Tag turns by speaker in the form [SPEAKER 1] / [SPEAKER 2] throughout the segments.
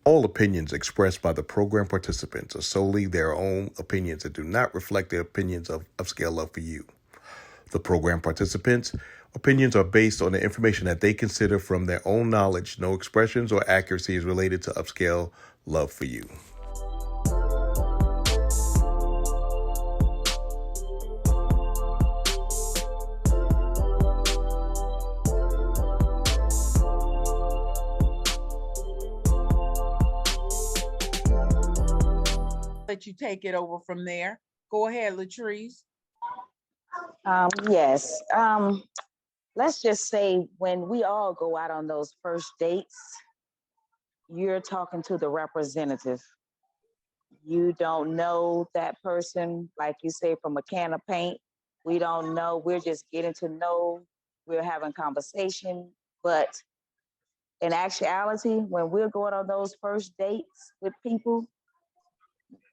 [SPEAKER 1] All opinions expressed by the program participants are solely their own opinions and do not reflect the opinions of Upscale Love for You. The program participants' opinions are based on the information that they consider from their own knowledge. No expressions or accuracy is related to Upscale Love for You.
[SPEAKER 2] Let you take it over from there. Go ahead, Latrice.
[SPEAKER 3] Yes. Let's just say when we all go out on those first dates, you're talking to the representative. You don't know that person, like you say, from a can of paint. We don't know. We're just getting to know. We're having conversation. But in actuality, when we're going on those first dates with people,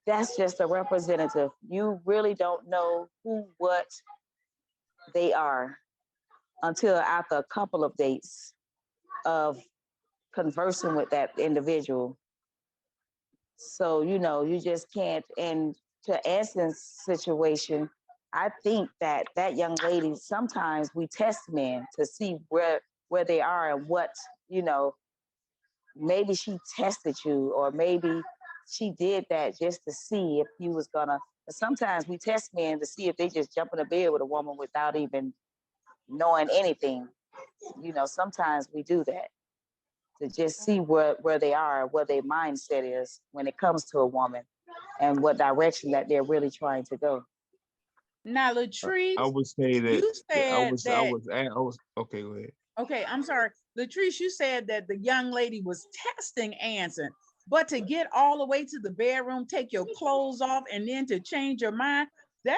[SPEAKER 3] that's just a representative. You really don't know who, what they are until after a couple of dates of conversing with that individual. So, you just can't. And to Essence situation, I think that young lady, sometimes we test men to see where they are and what, maybe she tested you, or maybe she did that just to see if you was gonna. Sometimes we test men to see if they just jump in a bed with a woman without even knowing anything. Sometimes we do that to just see where they are, where their mindset is when it comes to a woman, and what direction that they're really trying to go.
[SPEAKER 2] Now, Latrice,
[SPEAKER 4] I would say that
[SPEAKER 2] you said
[SPEAKER 4] I was okay. Go ahead.
[SPEAKER 2] Okay, I'm sorry, Latrice. You said that the young lady was testing Anson, but to get all the way to the bedroom, take your clothes off, and then to change your mind, that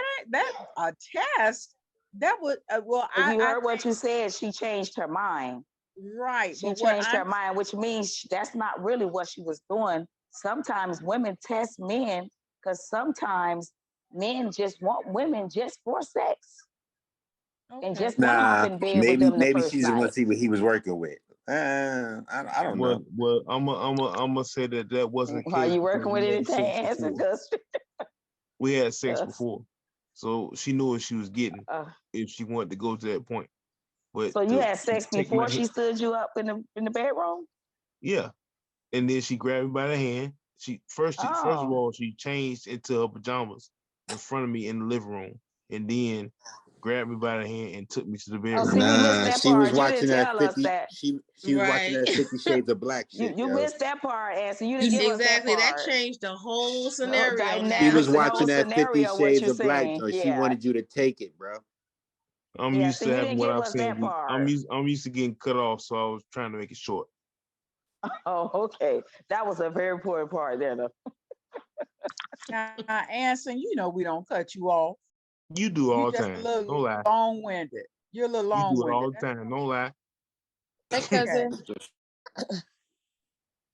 [SPEAKER 2] a test. That would
[SPEAKER 3] You heard what you said. She changed her mind.
[SPEAKER 2] Right.
[SPEAKER 3] She changed her mind, which means that's not really what she was doing. Sometimes women test men because sometimes men just want women just for sex. Okay. And just want to hop in bed with them the first
[SPEAKER 5] she just
[SPEAKER 3] night.
[SPEAKER 5] want to see what he was working with. I don't know.
[SPEAKER 4] Well, I'm gonna say that wasn't.
[SPEAKER 3] Are you working with anything, Anson?
[SPEAKER 4] We had sex before, so she knew what she was getting if she wanted to go to that point. But
[SPEAKER 3] so you had sex before she stood you up in the bedroom?
[SPEAKER 4] Yeah, and then she grabbed me by the hand. First of all, she changed into her pajamas in front of me in the living room, and then grabbed me by the hand and took me to the bedroom.
[SPEAKER 5] She was watching that 50. She was watching that 50 Shades of Black shit.
[SPEAKER 3] You missed that part, Anson. You didn't give us that part.
[SPEAKER 6] That changed the whole scenario.
[SPEAKER 5] She was watching that 50 Shades of Black, so she wanted you to take it, bro.
[SPEAKER 4] I'm used to having what I've seen. I'm used to getting cut off, so I was trying to make it short.
[SPEAKER 3] Oh, okay. That was a very important part there, though.
[SPEAKER 2] Now, Anson, we don't cut you off.
[SPEAKER 4] You do all the time. Don't lie.
[SPEAKER 2] Long-winded. You're a little long-winded.
[SPEAKER 4] You do it all the time. Don't lie.
[SPEAKER 6] Hey, cousin.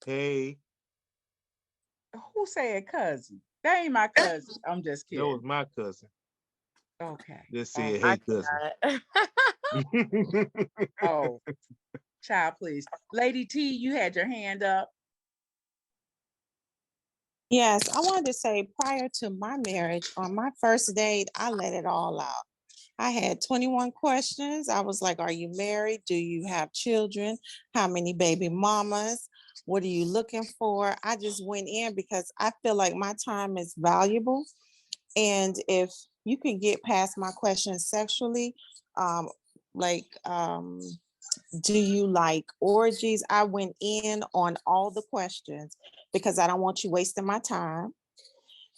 [SPEAKER 4] Hey.
[SPEAKER 2] Who said cousin? That ain't my cousin. I'm just kidding.
[SPEAKER 4] That was my cousin.
[SPEAKER 2] Okay.
[SPEAKER 4] Just said, hey, cousin.
[SPEAKER 2] Oh, child, please. Lady T, you had your hand up.
[SPEAKER 7] Yes, I wanted to say prior to my marriage, on my first date, I let it all out. I had 21 questions. I was like, are you married? Do you have children? How many baby mamas? What are you looking for? I just went in because I feel like my time is valuable. And if you can get past my questions sexually, do you like orgies? I went in on all the questions because I don't want you wasting my time.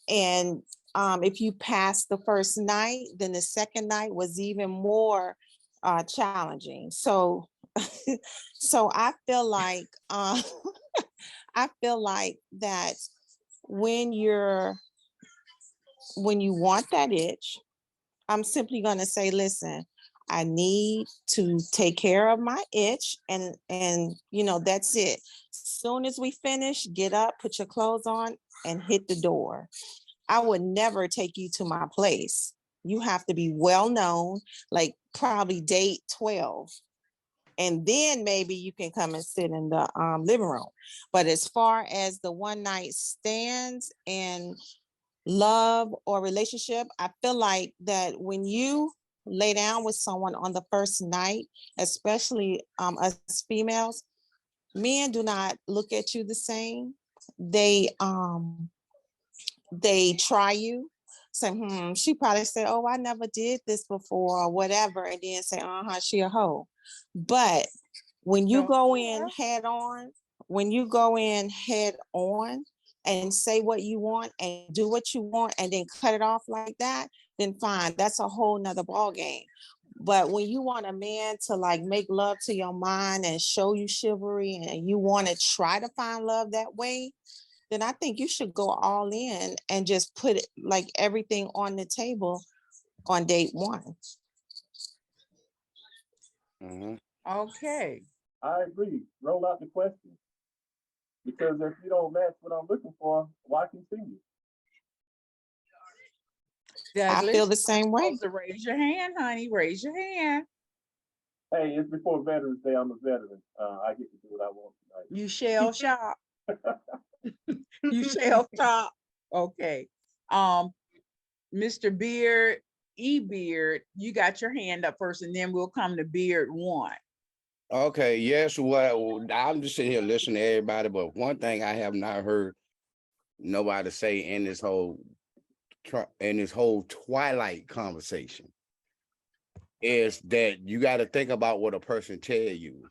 [SPEAKER 7] And if you pass the first night, then the second night was even more challenging. So, so I feel like that when you want that itch, I'm simply going to say, listen, I need to take care of my itch, and that's it. Soon as we finish, get up, put your clothes on, and hit the door. I would never take you to my place. You have to be well known, like probably date 12. and then maybe you can come and sit in the living room. But as far as the one night stands and love or relationship, I feel like that when you lay down with someone on the first night, especially us females, men do not look at you the same. They try you, say, she probably said, oh, I never did this before or whatever, and then say, she a hoe. But when you go in head on, and say what you want and do what you want and then cut it off like that, then fine, that's a whole nother ball game. But when you want a man to like make love to your mind and show you chivalry and you want to try to find love that way, then I think you should go all in and just put it like everything on the table on date one.
[SPEAKER 2] Okay.
[SPEAKER 8] I agree. Roll out the question. Because if you don't match what I'm looking for, why continue?
[SPEAKER 2] Douglas,
[SPEAKER 7] I feel the same way.
[SPEAKER 2] So raise your hand, honey. Raise your hand.
[SPEAKER 8] Hey, it's before Veterans Day. I'm a veteran. I get to do what I want tonight.
[SPEAKER 2] You shall shop. You shall shop. Okay. Mr. Beard, Beard, you got your hand up first, and then we'll come to Beard 1.
[SPEAKER 9] Okay, yes, well, I'm just sitting here listening to everybody, but one thing I have not heard nobody say in this whole twilight conversation is that you got to think about what a person tell you,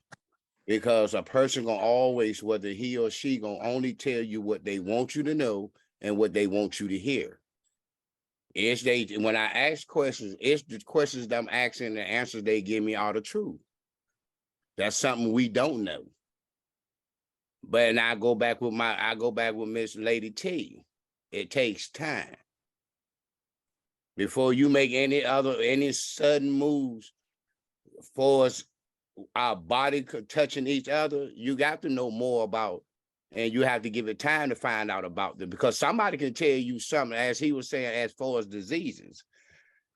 [SPEAKER 9] because a person gonna always, whether he or she, gonna only tell you what they want you to know and what they want you to hear. When I ask questions, it's the questions that I'm asking, the answers they give me are the truth. That's something we don't know. But I go back with Miss Lady T. It takes time. Before you make any sudden moves for us, our body touching each other, you got to know more about, and you have to give it time to find out about them, because somebody can tell you something, as he was saying, as far as diseases.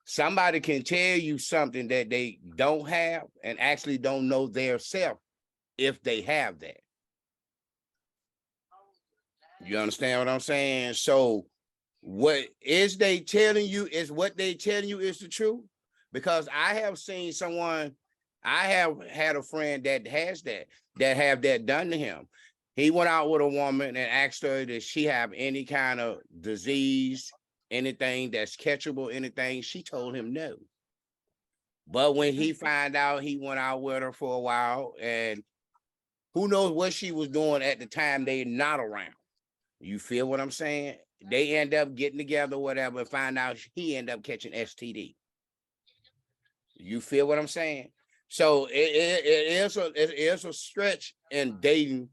[SPEAKER 9] Somebody can tell you something that they don't have and actually don't know their self if they have that. You understand what I'm saying? So what is they telling you is what they telling you is the truth? Because I have seen someone, I have had a friend that has that have that done to him. He went out with a woman and asked her, does she have any kind of disease, anything that's catchable, anything? She told him no. But when he found out, he went out with her for a while, and who knows what she was doing at the time they're not around. You feel what I'm saying? They end up getting together, whatever, and find out he end up catching STD. You feel what I'm saying? So it is a stretch in dating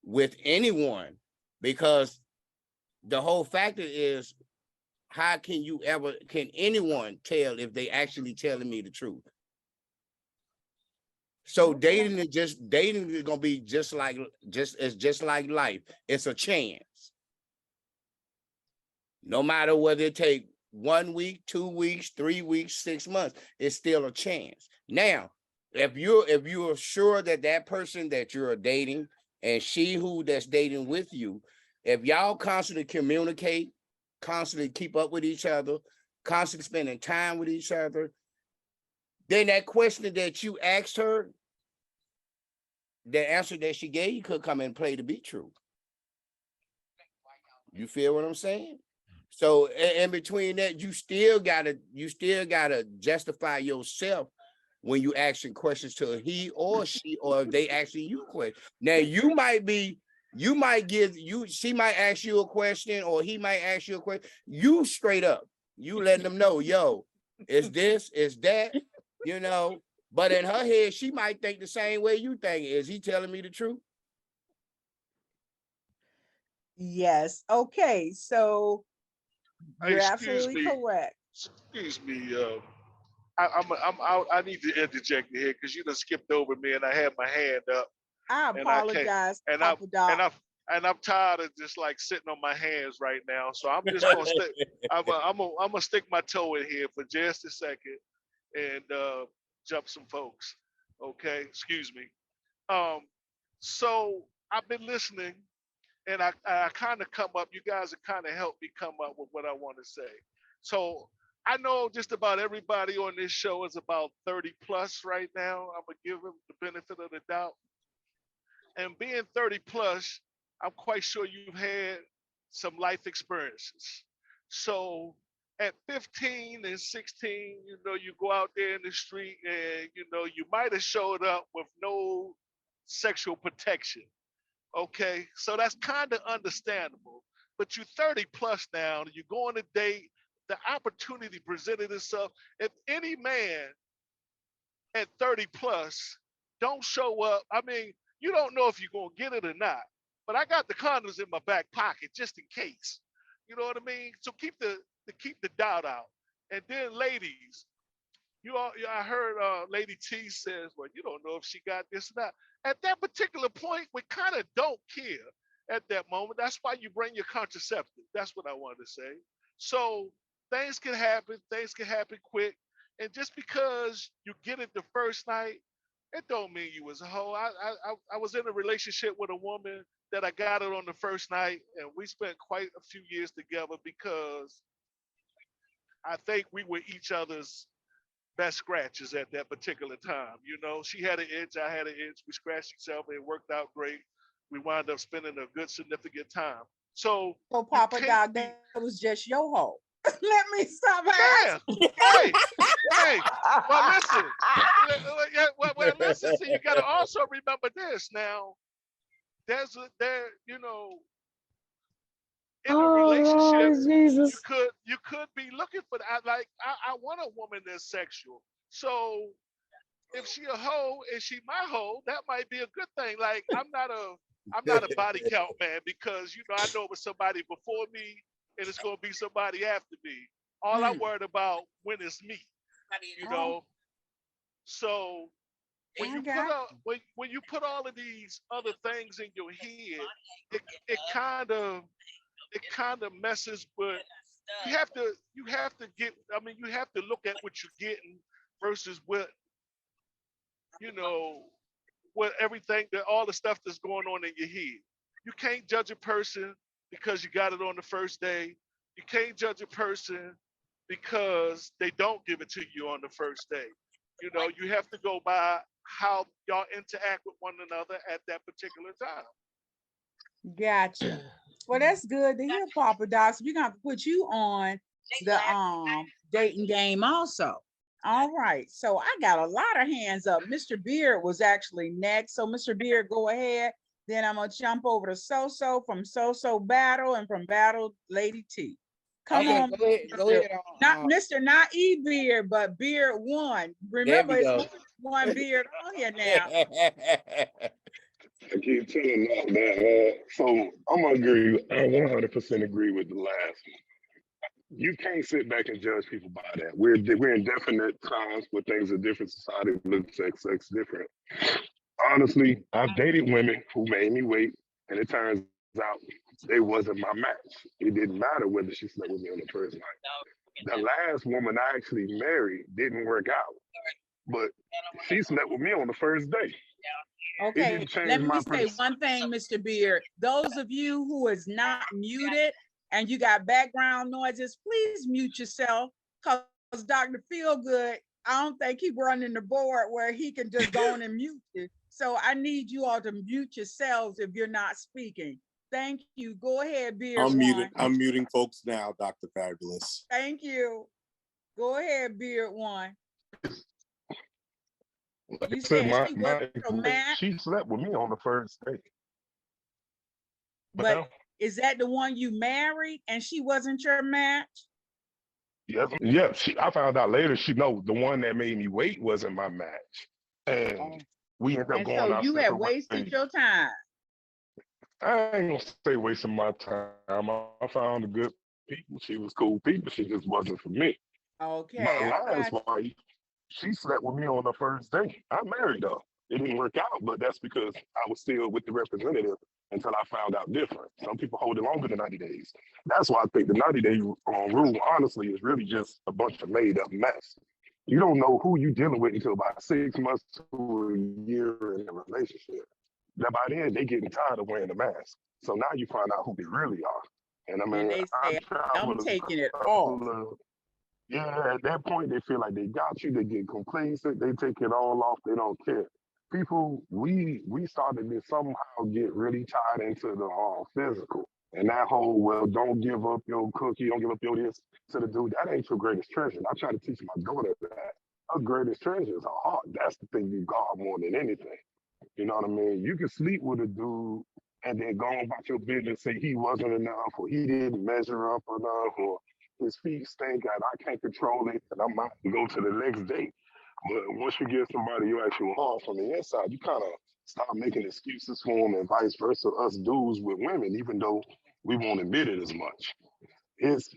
[SPEAKER 9] with anyone, because the whole factor is, how can anyone tell if they actually telling me the truth? So dating is gonna be just like life. It's a chance. No matter whether it take 1 week, 2 weeks, 3 weeks, 6 months, it's still a chance. Now, if you're sure that person that you're dating and she who that's dating with you, if y'all constantly communicate, constantly keep up with each other, constantly spending time with each other, then that question that you asked her, the answer that she gave you could come and play to be true. You feel what I'm saying? So in between that, you still gotta justify yourself when you asking questions to he or she, or if they asking you questions. Now she might ask you a question, or he might ask you a question. You straight up, you letting them know, yo, is this, is that, you know. But in her head, she might think the same way you think. Is he telling me the truth?
[SPEAKER 2] Yes. Okay. So you're absolutely correct.
[SPEAKER 10] Excuse me. I need to interject here because you done skipped over me, and I had my hand up.
[SPEAKER 2] I apologize, Papa Doc.
[SPEAKER 10] And I'm tired of just like sitting on my hands right now. So I'm just gonna stick. I'm gonna stick my toe in here for just a second and jump some folks. Okay, excuse me. So I've been listening, and I kind of come up. You guys have kind of helped me come up with what I want to say. So I know just about everybody on this show is about 30 plus right now. I'm gonna give them the benefit of the doubt. And being 30 plus, I'm quite sure you've had some life experiences. So at 15 and 16, you go out there in the street and, you might have showed up with no sexual protection. Okay. So that's kind of understandable. But you're 30 plus now, you go on a date, the opportunity presented itself. If any man at 30 plus don't show up, I mean, you don't know if you're gonna get it or not. But I got the condoms in my back pocket just in case. You know what I mean? So keep the doubt out. And then ladies, I heard Lady T says, well, you don't know if she got this or not. At that particular point, we kind of don't care at that moment. That's why you bring your contraceptive. That's what I wanted to say. So things can happen quick. And just because you get it the first night, it don't mean you was a hoe. I was in a relationship with a woman that I got it on the first night, and we spent quite a few years together because I think we were each other's best scratches at that particular time. She had an itch, I had an itch. We scratched each other. It worked out great. We wound up spending a good, significant time. So
[SPEAKER 2] Papa Dog, that was just your hoe. Let me stop
[SPEAKER 10] asking. Hey. Well, listen. Well, listen. So you got to also remember this. Now, in a relationship, you could be looking for that. Like I want a woman that's sexual. So if she a hoe and she my hoe, that might be a good thing. Like I'm not a body count man because I know it was somebody before me and it's gonna be somebody after me. All I'm worried about when it's me. So when you put all of these other things in your head, it kind of messes. But you have to get. I mean, you have to look at what you're getting versus what everything that all the stuff that's going on in your head. You can't judge a person because you got it on the first day. You can't judge a person because they don't give it to you on the first day. You have to go by how y'all interact with one another at that particular time.
[SPEAKER 2] Gotcha. Well, that's good to hear, Papa Doc. So we're gonna have to put you on the dating game also. All right. So I got a lot of hands up. Mr. Beard was actually next. So Mr. Beard, go ahead. Then I'm gonna jump over to So-So, from So-So Battle, and from Battle Lady T. Come on.
[SPEAKER 9] Go ahead.
[SPEAKER 2] Not Mr. Not E-Beard, but Beard One. Remember, it's one beard on here now.
[SPEAKER 8] I keep telling that. So I'm gonna agree. I 100% agree with the last one. You can't sit back and judge people by that. We're in definite times where things are different. Society looks sex different. Honestly, I've dated women who made me wait, and it turns out they wasn't my match. It didn't matter whether she slept with me on the first night. The last woman I actually married didn't work out, but she slept with me on the first day.
[SPEAKER 2] Okay, let me say one thing, Mr. Beard. Those of you who is not muted and you got background noises, please mute yourself, because Dr. Feelgood, I don't think he running the board where he can just go on and mute you. So I need you all to mute yourselves if you're not speaking. Thank you. Go ahead, Beard One.
[SPEAKER 5] I'm muting folks now, Dr. Fabulous.
[SPEAKER 2] Thank you. Go ahead, Beard One.
[SPEAKER 8] You said she slept with me on the first day.
[SPEAKER 2] But is that the one you married and she wasn't your match?
[SPEAKER 8] Yeah. I found out later. The one that made me wait wasn't my match, and we ended up going out.
[SPEAKER 2] So you had wasted your time.
[SPEAKER 8] I ain't gonna say wasting my time. I found a good people. She was cool people. She just wasn't for me.
[SPEAKER 2] Okay.
[SPEAKER 8] My last wife, she slept with me on the first day. I married her. It didn't work out, but that's because I was still with the representative until I found out different. Some people hold it longer than 90 days. That's why I think the 90-day rule, honestly, is really just a bunch of made up mess. You don't know who you dealing with until about 6 months to a year in a relationship. That by then they getting tired of wearing the mask. So now you find out who they really are. And I
[SPEAKER 2] And
[SPEAKER 8] mean,
[SPEAKER 2] they
[SPEAKER 8] I've
[SPEAKER 2] say, I'm
[SPEAKER 8] traveled
[SPEAKER 2] taking it
[SPEAKER 8] a
[SPEAKER 2] off.
[SPEAKER 8] couple of, yeah, at that point they feel like they got you, they get complacent, they take it all off, they don't care. People, we started to somehow get really tied into the physical. And that whole, well, don't give up your cookie, don't give up your this to the dude. That ain't your greatest treasure. I try to teach my daughter that. Her greatest treasure is her heart. That's the thing you guard more than anything. You know what I mean? You can sleep with a dude and then go about your business, say he wasn't enough, or he didn't measure up enough, or his feet stink and I can't control it, and I might go to the next date. But once you give somebody your actual heart from the inside, you kind of stop making excuses for them and vice versa, us dudes with women, even though we won't admit it as much. It's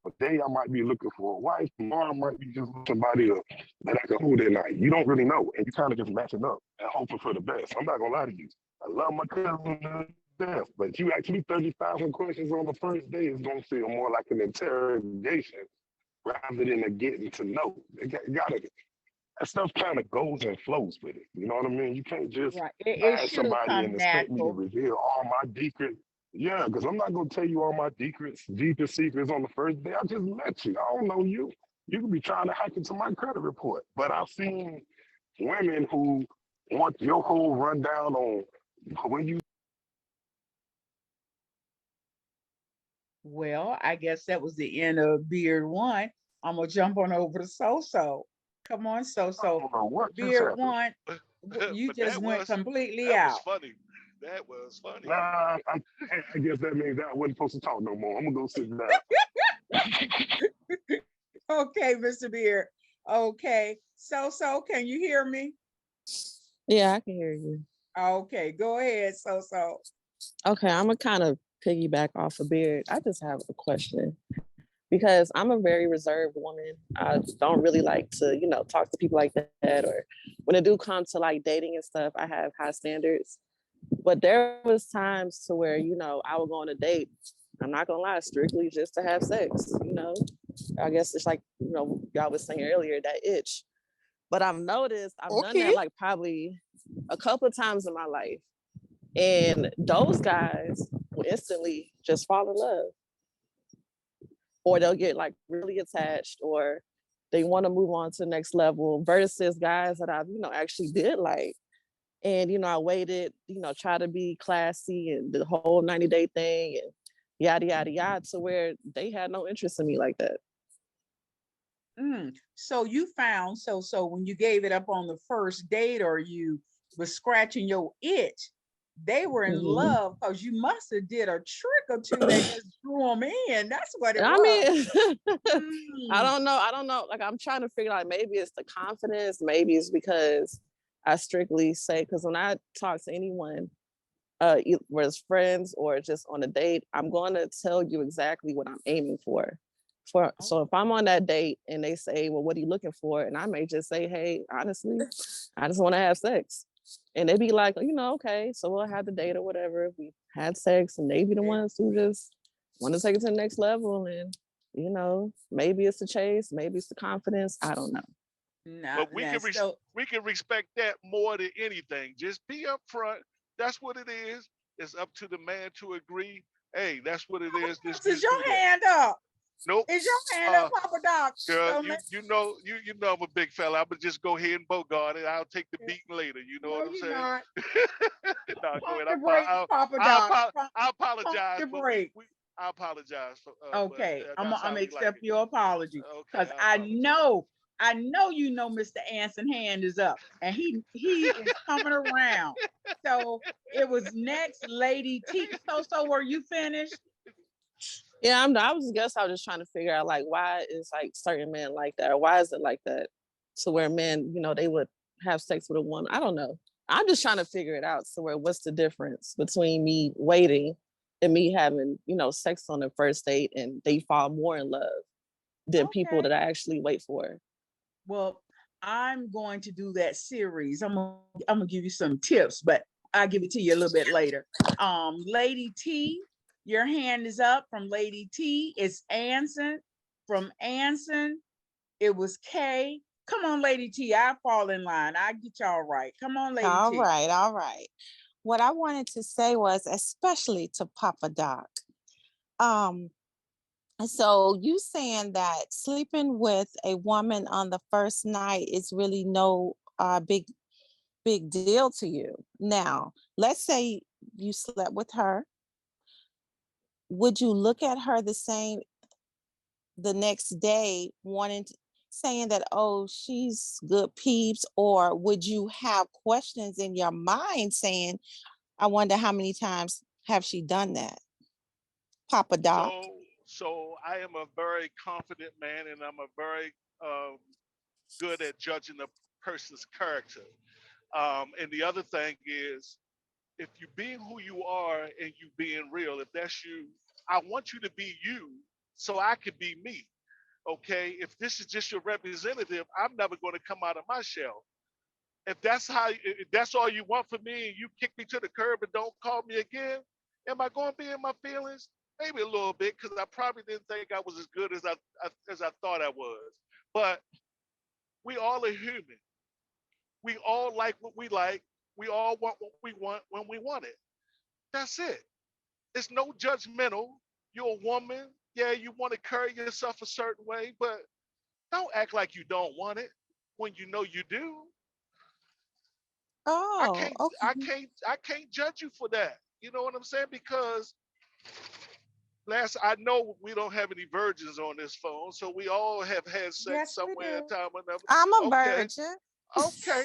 [SPEAKER 8] Today I might be looking for a wife. Tomorrow I might be just somebody that I can hold at night. You don't really know, and you kind of just matching up and hoping for the best. I'm not gonna lie to you. I love my cousin to death, but you ask me 30,000 questions on the first day, it's gonna feel more like an interrogation rather than a getting to know. Gotta that stuff kind of goes and flows with it. You know what I mean? You can't just
[SPEAKER 2] Right. It
[SPEAKER 8] ask
[SPEAKER 2] should
[SPEAKER 8] somebody and
[SPEAKER 2] come
[SPEAKER 8] expect me to
[SPEAKER 2] natural.
[SPEAKER 8] reveal all my secrets. Yeah, because I'm not gonna tell you all my deepest secrets on the first day. I just met you. I don't know you. You could be trying to hack into my credit report. But I've seen women who want your whole rundown on when you.
[SPEAKER 2] Well, I guess that was the end of Beard One. I'm gonna jump on over to So. Come on, So.
[SPEAKER 8] I don't know what just
[SPEAKER 2] Beard
[SPEAKER 8] happened.
[SPEAKER 2] One, you
[SPEAKER 10] But
[SPEAKER 2] just went completely
[SPEAKER 10] that was
[SPEAKER 2] out.
[SPEAKER 10] funny. That was funny.
[SPEAKER 8] Nah, I guess that means that I wasn't supposed to talk no more. I'm gonna go sit down.
[SPEAKER 2] Okay, Mr. Beard. Okay. So, can you hear me?
[SPEAKER 6] Yeah, I can hear you.
[SPEAKER 2] Okay, go ahead, So.
[SPEAKER 6] Okay, I'm gonna kind of piggyback off of Beard. I just have a question because I'm a very reserved woman. I don't really like to, talk to people like that. Or when it do come to like dating and stuff, I have high standards. But there was times to where, I would go on a date. I'm not gonna lie, strictly just to have sex. I guess it's like, y'all was saying earlier, that itch. But I've noticed I've done that like probably a couple of times in my life. And those guys will instantly just fall in love. Or they'll get like really attached, or they want to move on to the next level versus guys that I've, actually did like. And, I waited, try to be classy and the whole 90-day thing and yada, yada, yada, to where they had no interest in me like that.
[SPEAKER 2] So you found, so when you gave it up on the first date or you was scratching your itch, they were in love because you must have did a trick or two that just drew them in. That's what it was.
[SPEAKER 6] I don't know. Like, I'm trying to figure out, maybe it's the confidence, maybe it's because I strictly say, because when I talk to anyone, whether it's friends or just on a date, I'm going to tell you exactly what I'm aiming for. So if I'm on that date and they say, well, what are you looking for? And I may just say, hey, honestly, I just want to have sex. And they'd be like, okay, so we'll have the date or whatever. We had sex, and they be the ones who just want to take it to the next level. And, maybe it's the chase, maybe it's the confidence. I don't know.
[SPEAKER 10] But we can respect that more than anything. Just be upfront. That's what it is. It's up to the man to agree. Hey, that's what it is. This
[SPEAKER 2] is your hand up.
[SPEAKER 10] Nope.
[SPEAKER 2] Is your hand up, Papa Doc?
[SPEAKER 10] Girl, you know I'm a big fella. I'm gonna just go ahead and bogart it. I'll take the beating later. You know what I'm saying? No, go ahead. I apologize. I apologize for.
[SPEAKER 2] Okay, I'm gonna accept
[SPEAKER 10] like
[SPEAKER 2] your apology because I know Mr. Anson hand is up and he is coming around. So it was next, Lady T. So were you finished?
[SPEAKER 6] Yeah, I was just trying to figure out, like, why is like certain men like that, or why is it like that, to where men, they would have sex with a woman. I don't know. I'm just trying to figure it out. So what's the difference between me waiting and me having, sex on the first date, and they fall more in love than people that I actually wait for?
[SPEAKER 2] Well, I'm going to do that series. I'm gonna give you some tips, but I'll give it to you a little bit later. Lady T, your hand is up from Lady T. It's Anson from Anson, it was Kay. Come on, Lady T. I fall in line. I get y'all right. Come on, Lady
[SPEAKER 7] All
[SPEAKER 2] T.
[SPEAKER 7] right, all right. What I wanted to say was, especially to Papa Doc, so you saying that sleeping with a woman on the first night is really no big deal to you. Now, let's say you slept with her. Would you look at her the same the next day, saying that, oh, she's good peeps, or would you have questions in your mind saying, I wonder how many times have she done that? Papa Doc.
[SPEAKER 10] So I am a very confident man, and I'm a very good at judging a person's character. And the other thing is, if you being who you are and you being real, if that's you, I want you to be you so I can be me. Okay. If this is just your representative, I'm never going to come out of my shell. If that's all you want from me and you kick me to the curb and don't call me again, am I going to be in my feelings? Maybe a little bit, because I probably didn't think I was as good as I thought I was. But we all are human. We all like what we like. We all want what we want when we want it. That's it. It's no judgmental. You're a woman. Yeah, you want to carry yourself a certain way, but don't act like you don't want it when you know you do. I
[SPEAKER 7] Oh,
[SPEAKER 10] can't
[SPEAKER 7] okay.
[SPEAKER 10] I can't judge you for that. You know what I'm saying? Because I know we don't have any virgins on this phone, so we all have had sex
[SPEAKER 2] Yes, we
[SPEAKER 10] somewhere
[SPEAKER 2] do.
[SPEAKER 10] at time or another.
[SPEAKER 7] I'm a
[SPEAKER 10] Okay.
[SPEAKER 7] virgin.
[SPEAKER 10] Okay.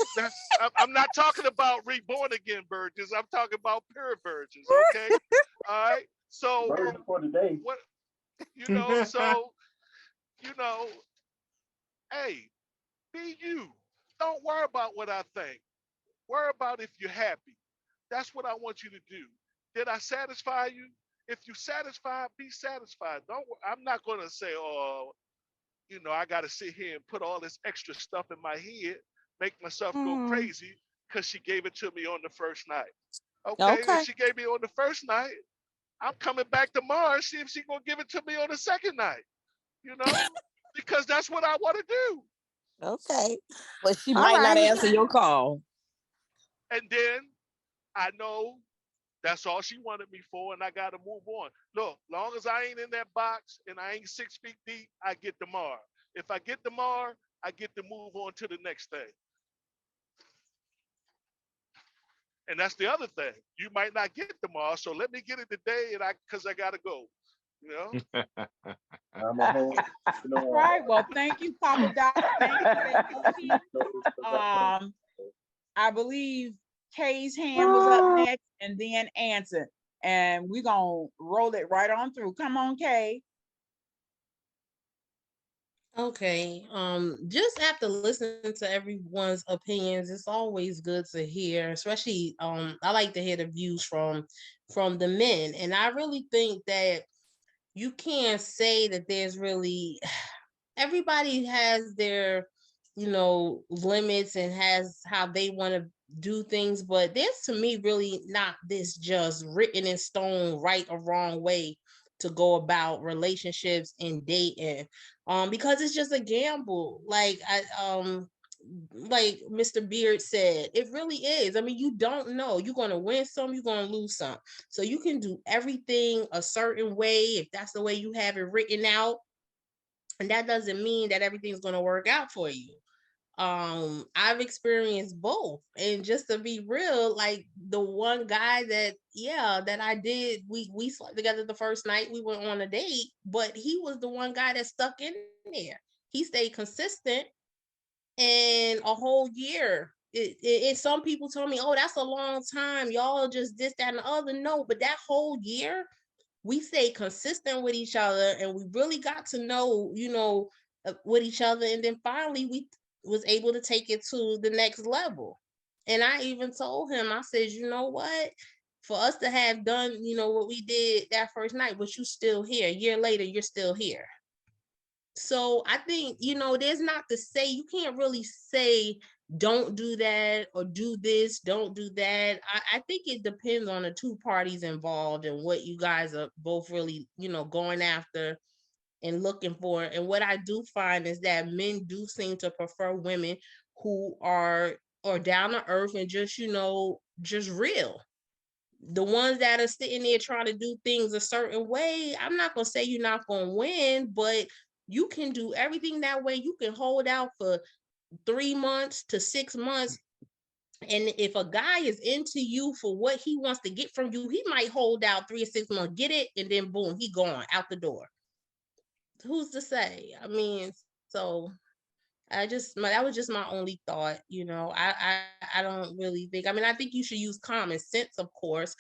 [SPEAKER 10] I'm not talking about reborn again virgins. I'm talking about pure virgins. Okay. All right. So
[SPEAKER 5] Virgin for the day.
[SPEAKER 10] what so you know, hey, be you. Don't worry about what I think. Worry about if you're happy. That's what I want you to do. Did I satisfy you? If you satisfied, be satisfied. I'm not gonna say, oh, I gotta sit here and put all this extra stuff in my head, make myself go
[SPEAKER 7] Mm,
[SPEAKER 10] crazy because she gave it to me on the first night. Okay, if
[SPEAKER 7] okay.
[SPEAKER 10] she gave me on the first night, I'm coming back tomorrow and see if she's gonna give it to me on the second night. You know, because that's what I want to do.
[SPEAKER 7] Okay.
[SPEAKER 6] But she
[SPEAKER 7] All
[SPEAKER 6] might not
[SPEAKER 7] right.
[SPEAKER 6] answer your call.
[SPEAKER 10] And then I know that's all she wanted me for, and I got to move on. Look, long as I ain't in that box and I ain't 6 feet deep, I get the mar. If I get the mar, I get to move on to the next thing. And that's the other thing. You might not get the mar, so let me get it today, because I gotta go. You know.
[SPEAKER 5] I'm a whole,
[SPEAKER 2] All right. Well, thank you, Papa Doc. Thank you, Lady T. I believe Kay's hand was up next, and then Anson. And we're gonna roll it right on through. Come on, Kay.
[SPEAKER 11] Okay. Just after listening to everyone's opinions, it's always good to hear, especially I like to hear the views from the men. And I really think that you can't say that there's really everybody has their, limits and has how they want to do things, but there's to me really not this just written in stone right or wrong way to go about relationships and dating, because it's just a gamble. Like Mr. Beard said, it really is. I mean, you don't know. You're going to win some, you're going to lose some. So you can do everything a certain way if that's the way you have it written out. And that doesn't mean that everything's going to work out for you. I've experienced both. And just to be real, like the one guy that I did, we slept together the first night, we went on a date, but he was the one guy that stuck in there. He stayed consistent, and a whole year. Some people told me, oh, that's a long time. Y'all just this, that, and the other. No, but that whole year, we stayed consistent with each other, and we really got to know, with each other. And then finally, we was able to take it to the next level. And I even told him, I said, you know what? For us to have done, what we did that first night, but you still here. A year later, you're still here. So I think, there's not to say, you can't really say, don't do that or do this, don't do that. I think it depends on the two parties involved and what you guys are both really, going after. and looking for. And what I do find is that men do seem to prefer women who are or down to earth and just, just real. The ones that are sitting there trying to do things a certain way, I'm not gonna say you're not gonna win, but you can do everything that way. You can hold out for 3 months to 6 months. And if a guy is into you for what he wants to get from you, he might hold out 3 or 6 months, get it, and then boom, he gone out the door. Who's to say? I mean, so that was just my only thought. I don't really think. I mean, I think you should use common sense, of course.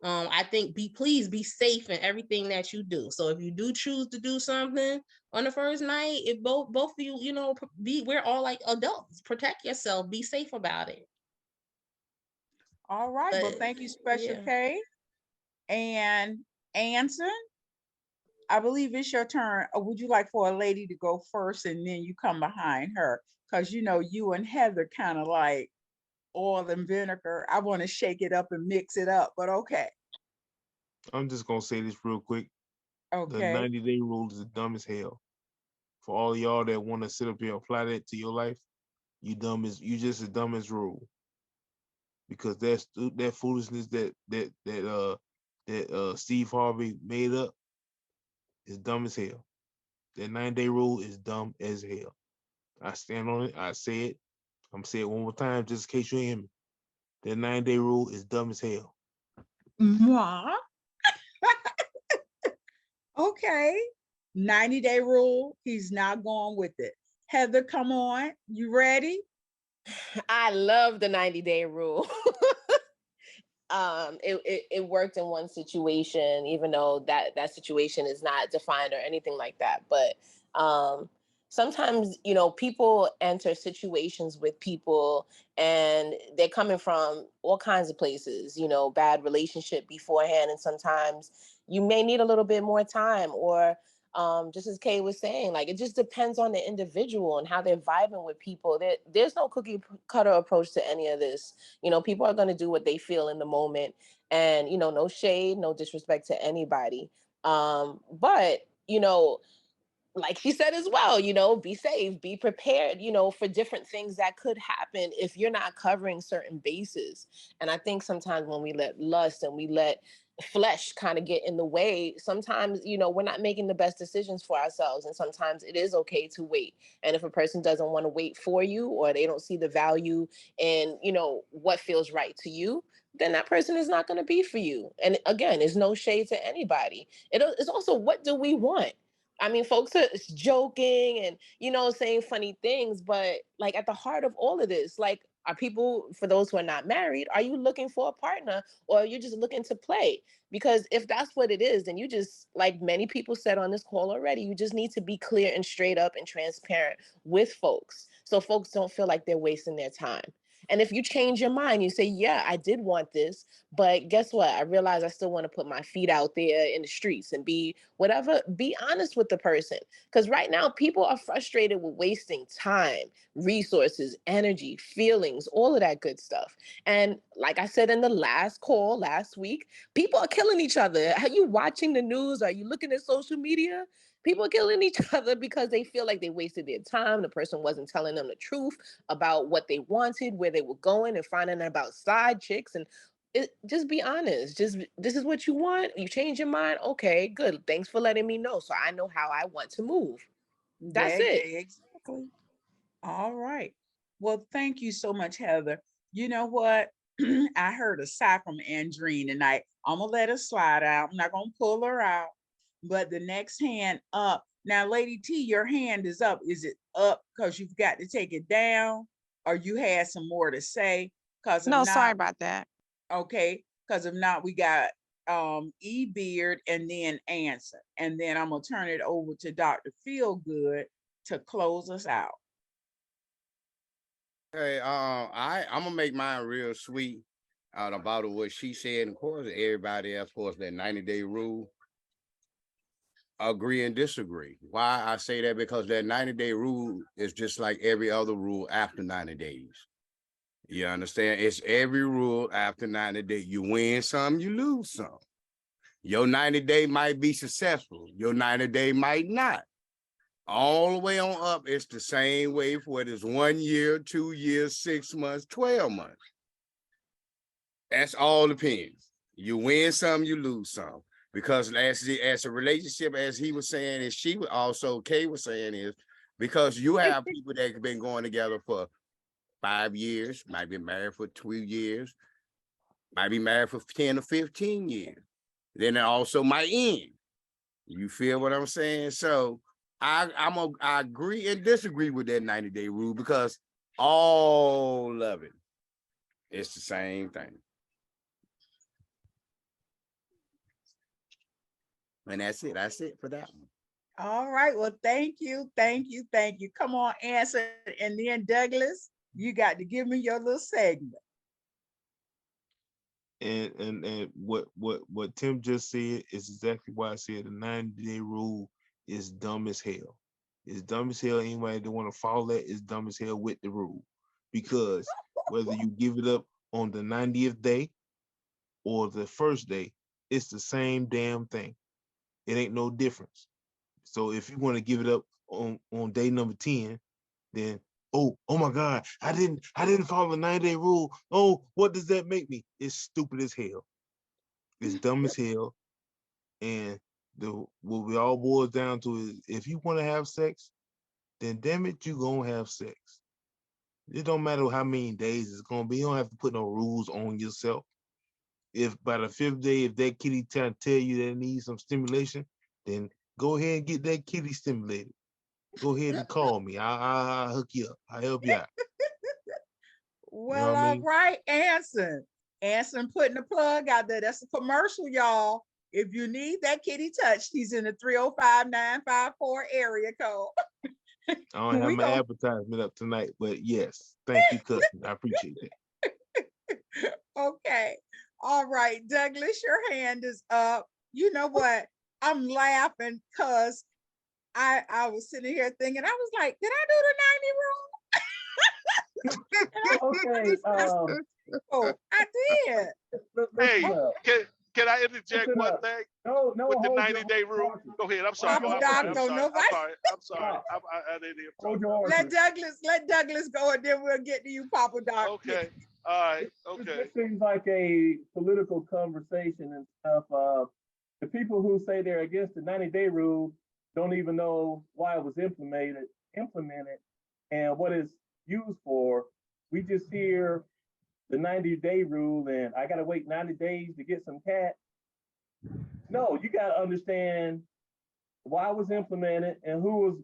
[SPEAKER 11] I think please be safe in everything that you do. So if you do choose to do something on the first night, if both of you, we're all like adults. Protect yourself. Be safe about it.
[SPEAKER 2] All right. Well, thank you, Special K. And Anson, I believe it's your turn. Or would you like for a lady to go first and then you come behind her? Because you and Heather kind of like oil and vinegar. I want to shake it up and mix it up, but okay.
[SPEAKER 4] I'm just gonna say this real quick.
[SPEAKER 2] Okay.
[SPEAKER 4] The 90-day rule is dumb as hell. For all of y'all that want to sit up here and apply that to your life, you just as dumb as rule. Because that foolishness that Steve Harvey made up is dumb as hell. That 9-day rule is dumb as hell. I stand on it. I say it. I'm saying it one more time just in case you hear me. That 9-day rule is dumb as hell.
[SPEAKER 2] Moi? Okay. 90-day rule. He's not going with it. Heather, come on. You ready?
[SPEAKER 6] I love the 90-day rule. It worked in one situation, even though that situation is not defined or anything like that. But sometimes, people enter situations with people and they're coming from all kinds of places, bad relationship beforehand. And sometimes you may need a little bit more time, or just as Kay was saying, like, it just depends on the individual and how they're vibing with people. There's no cookie cutter approach to any of this. People are going to do what they feel in the moment, and, no shade, no disrespect to anybody. But, like she said as well, be safe, be prepared, for different things that could happen if you're not covering certain bases. And I think sometimes when we let lust and we let flesh kind of get in the way, sometimes, we're not making the best decisions for ourselves. And sometimes it is okay to wait. And if a person doesn't want to wait for you, or they don't see the value in, what feels right to you, then that person is not going to be for you. And again, there's no shade to anybody. It's also, what do we want? I mean, folks are joking and, saying funny things, but like at the heart of all of this, like, are people, for those who are not married, are you looking for a partner, or are you just looking to play? Because if that's what it is, then you just, like many people said on this call already, you just need to be clear and straight up and transparent with folks, so folks don't feel like they're wasting their time. And if you change your mind, you say, yeah, I did want this, but guess what? I realize I still want to put my feet out there in the streets and be whatever. Be honest with the person. Because right now, people are frustrated with wasting time, resources, energy, feelings, all of that good stuff. And like I said in the last call last week, people are killing each other. Are you watching the news? Are you looking at social media? People are killing each other because they feel like they wasted their time. The person wasn't telling them the truth about what they wanted, where they were going, and finding out about side chicks. And just be honest. Just, this is what you want. You change your mind. Okay, good. Thanks for letting me know, so I know how I want to move. That's it.
[SPEAKER 2] Exactly. All right. Well, thank you so much, Heather. You know what? I heard a sigh from Andrine tonight. I'm gonna let her slide out. I'm not gonna pull her out. But the next hand up. Now, Lady T, your hand is up. Is it up because you've got to take it down, or you had some more to say? Because
[SPEAKER 7] no, sorry about that.
[SPEAKER 2] Okay, because if not, we got E Beard and then Answer. And then I'm gonna turn it over to Dr. Feelgood to close us out.
[SPEAKER 9] Hey, I'm gonna make mine real sweet out about what she said, and of course, everybody else, of course, that 90-day rule. Agree and disagree. Why I say that? Because that 90-day rule is just like every other rule after 90 days. You understand? It's every rule after 90 days. You win some, you lose some. Your 90-day might be successful. Your 90-day might not. All the way on up, it's the same way for it is 1 year, 2 years, 6 months, 12 months. That's all depends. You win some, you lose some. Because as a relationship, as he was saying, and she was also, Kay was saying, is because you have people that have been going together for 5 years, might be married for 2 years, might be married for 10 or 15 years. Then it also might end. You feel what I'm saying? So I agree and disagree with that 90-day rule because all of it, it's the same thing. And that's it. That's it for that one.
[SPEAKER 2] All right. Well, thank you. Thank you. Thank you. Come on, answer. And then Douglas, you got to give me your little segment.
[SPEAKER 4] And what Tim just said is exactly why I said the 90-day rule is dumb as hell. It's dumb as hell. Anybody that want to follow that is dumb as hell with the rule. Because whether you give it up on the 90th day or the first day, it's the same damn thing. It ain't no difference. So if you want to give it up on day number 10, then oh my God, I didn't follow the 90-day rule. Oh, what does that make me? It's stupid as hell. It's dumb as hell. And what we all boils down to is if you want to have sex, then damn it, you gonna have sex. It don't matter how many days it's gonna be. You don't have to put no rules on yourself. If by the 5th day, if that kitty tell you that it needs some stimulation, then go ahead and get that kitty stimulated. Go ahead and call me. I'll hook you up. I'll help you out.
[SPEAKER 2] Well, you know all right, Anson. Anson putting the plug out there. That's a commercial, y'all. If you need that kitty touch, he's in the 305-954 area code.
[SPEAKER 4] I don't have my advertisement up tonight, but yes, thank you, cousin. I appreciate that.
[SPEAKER 2] Okay. All right, Douglas, your hand is up. You know what? I'm laughing because I was sitting here thinking, I was like, did I do the 90 rule?
[SPEAKER 12] Okay.
[SPEAKER 2] Oh, I did.
[SPEAKER 10] Hey, can I interject one thing?
[SPEAKER 12] No,
[SPEAKER 10] with the 90-day rule. Go ahead. I'm sorry. I'm sorry. I didn't hear.
[SPEAKER 2] Let Douglas go, and then we'll get to you, Papa Doc.
[SPEAKER 10] Okay. All right. Okay.
[SPEAKER 12] This seems like a political conversation and stuff. The people who say they're against the 90-day rule don't even know why it was implemented, and what it's used for. We just hear the 90-day rule, and I gotta wait 90 days to get some cat. No, you gotta understand why it was implemented and who was